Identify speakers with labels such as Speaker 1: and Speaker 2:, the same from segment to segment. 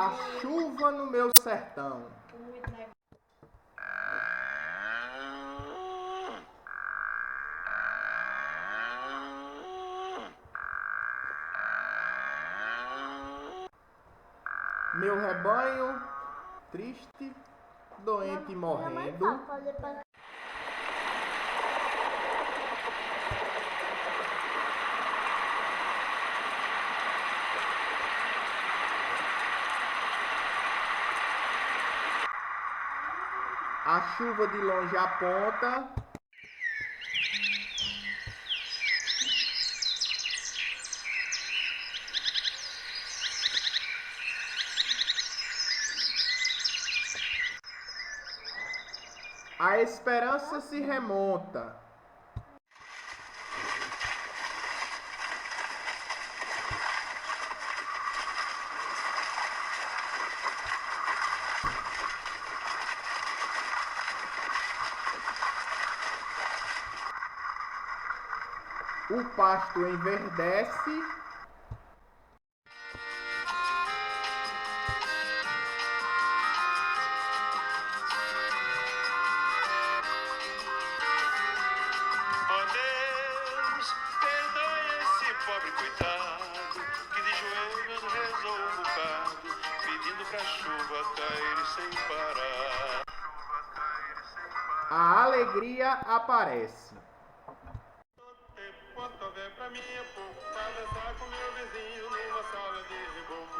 Speaker 1: A chuva no meu sertão. Meu rebanho triste, doente e morrendo. A chuva de longe aponta. A esperança se remonta. O pasto enverdece.
Speaker 2: Ó Deus, perdoe esse pobre coitado que de joelhos rezou um bocado, pedindo pra chuva cair sem parar.
Speaker 1: A alegria aparece.
Speaker 2: Quanto houver pra mim é pouco, pra dançar com meu vizinho numa sala de reboco.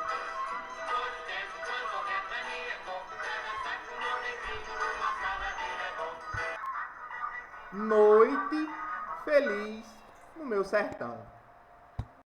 Speaker 2: Quanto tempo, quanto houver pra mim é pouco, pra dançar com meu vizinho numa sala de reboco.
Speaker 1: Noite feliz no meu sertão.